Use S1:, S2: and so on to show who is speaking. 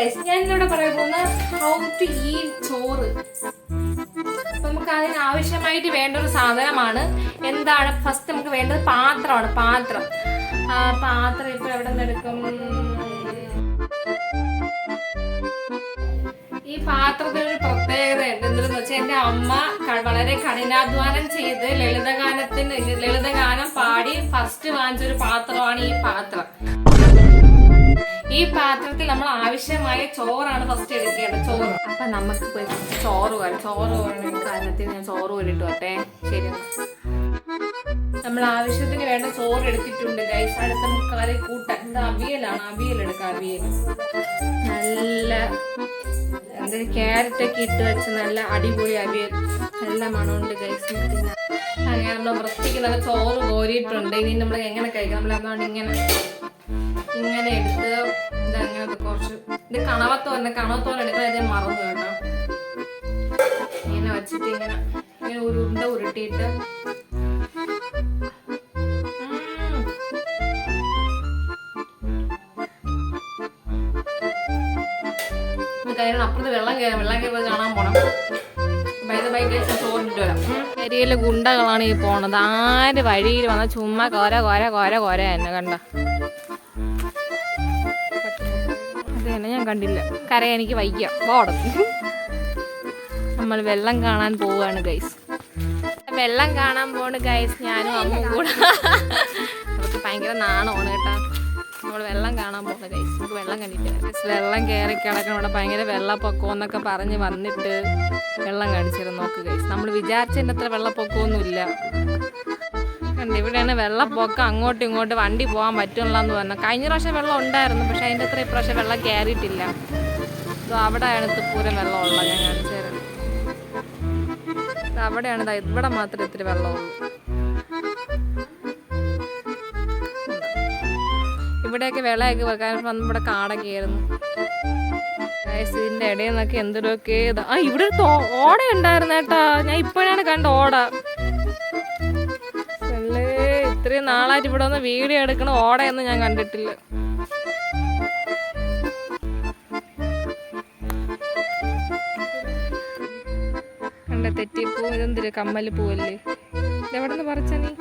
S1: Guys, ഞാൻ ഇന്നിവിടെ പറയാൻ പോകുന്ന ഹൗ ടു ഈറ്റ് ചോറ്. നമുക്ക് അതിന് ആവശ്യമായിട്ട് വേണ്ട ഒരു സാധനമാണ്. എന്താണ്? ഫസ്റ്റ് നമുക്ക് വേണ്ടത് പാത്രമാണ്. പാത്രം ഇപ്പൊ എവിടെ നിന്ന് എടുക്കും? ഈ പാത്രത്തിന് ഒരു പ്രത്യേകത ഉണ്ട്. എന്തെന്ന് വെച്ചാൽ എന്റെ അമ്മ വളരെ കഠിനാധ്വാനം ചെയ്ത് ലളിതഗാനം പാടി ഫസ്റ്റ് വാങ്ങിച്ചൊരു പാത്രമാണ് ഈ പാത്രം. ഈ പാത്രത്തിൽ നമ്മൾ ആവശ്യമായ ചോറാണ് ഫസ്റ്റ് എടുക്കേണ്ടത്. ചോറ്. അപ്പൊ നമുക്ക് ചോറ് കാരണത്തിൽ ഞാൻ ചോറ് വരിട്ട് വട്ടെ. ശരി, നമ്മൾ ആവശ്യത്തിന് വേണ്ട ചോറ് എടുത്തിട്ടുണ്ട് ഗൈസ്. അടുത്ത നമുക്ക് കറി കൂട്ടാൻ. ഇത് അവിയലാണ്. അവിയൽ എടുക്കാം. അവിയൽ നല്ല ക്യാരറ്റ് ഒക്കെ ഇട്ട് വെച്ച് നല്ല അടിപൊളി അവിയൽ. നല്ല മണമുണ്ട് ഗൈസ്. അങ്ങനെ നമ്മൾ വൃത്തിക്ക് നല്ല ചോറ് കോരിയിട്ടുണ്ട്. ഇനി നമ്മൾ എങ്ങനെ കഴിക്കാം? നമ്മൾ അതുകൊണ്ട് ഇങ്ങനെ എടുത്ത് ഇതങ്ങനെ കുറച്ച് ഇത് കണവത്തോൻ എടുക്കാൻ മറന്നു കേട്ടോ. ഇങ്ങനെ വെച്ചിട്ട് ഇങ്ങനെ ഉരുണ്ട ഉരുട്ടിയിട്ട് അപ്പുറത്ത് വെള്ളം കയറി കാണാൻ പോണം. ചോറിട്ട് വരാം. ഏരിയയിലെ ഗുണ്ടകളാണ് ഈ പോണത്. ആര് വഴിയിൽ വന്നാൽ ചുമ്മാ കോര തന്നെ കണ്ട. അത് തന്നെ ഞാൻ കണ്ടില്ല. കരയാൻ എനിക്ക് വയ്യ. പോടം. നമ്മൾ വെള്ളം കാണാൻ പോവാണ് ഗൈസ്. വെള്ളം കാണാൻ പോണ് ഗൈസ്. ഞാനും അമ്മയും കൂടെ. അവർക്ക് ഭയങ്കര നാണമാണ് കേട്ടോ. നമ്മൾ വെള്ളം കാണാൻ പോകുന്ന ഗൈസ്. നമുക്ക് വെള്ളം കണ്ടിട്ട് വെള്ളം കയറി കിടക്കണം. ഇവിടെ ഭയങ്കര വെള്ളപ്പൊക്കം എന്നൊക്കെ പറഞ്ഞ് വന്നിട്ട് വെള്ളം കാണിച്ചിരുന്നു. നോക്ക് ഗൈസ്, നമ്മൾ വിചാരിച്ചതിൻ്റെ അത്ര വെള്ളപ്പൊക്കമൊന്നുമില്ല. കണ്ട് ഇവിടെയാണ് വെള്ളപ്പൊക്കം. അങ്ങോട്ടും ഇങ്ങോട്ടും വണ്ടി പോകാൻ പറ്റുന്നില്ലെന്ന് പറഞ്ഞു. കഴിഞ്ഞ പ്രാവശ്യം വെള്ളം ഉണ്ടായിരുന്നു, പക്ഷെ അതിൻ്റെ അത്ര ഇപ്രാവശ്യം വെള്ളം കയറിയിട്ടില്ല. അവിടെയാണ് പൂരം വെള്ളമുള്ളത്. ഞാൻ കാണിച്ചു തരാം. അവിടെയാണ് ഇവിടെ മാത്രമേ ഇത്തിരി വെള്ളമുള്ളൂ. ഇവിടെയൊക്കെ വെള്ളമൊക്കെ വെക്കാൻ വന്ന് ഇവിടെ കാടൊക്കെ ആയിരുന്നു. ഇതിന്റെ ഇടയിൽ നിന്നൊക്കെ എന്തൊക്കെ ഇവിടെ ഓട ഉണ്ടായിരുന്നു കേട്ടാ. ഞാൻ ഇപ്പോഴാണ് കണ്ട ഓട. ഇത്രയും നാളായിട്ട് ഇവിടെ ഒന്ന് വീഡിയോ എടുക്കണ ഓടയൊന്നും ഞാൻ കണ്ടിട്ടില്ല. കണ്ട തെറ്റിപ്പൂ. ഇതെന്തൊരു കമ്മല് പൂവല്ലേ? ഇതെവിടെ നിന്ന് പറിച്ച നീ?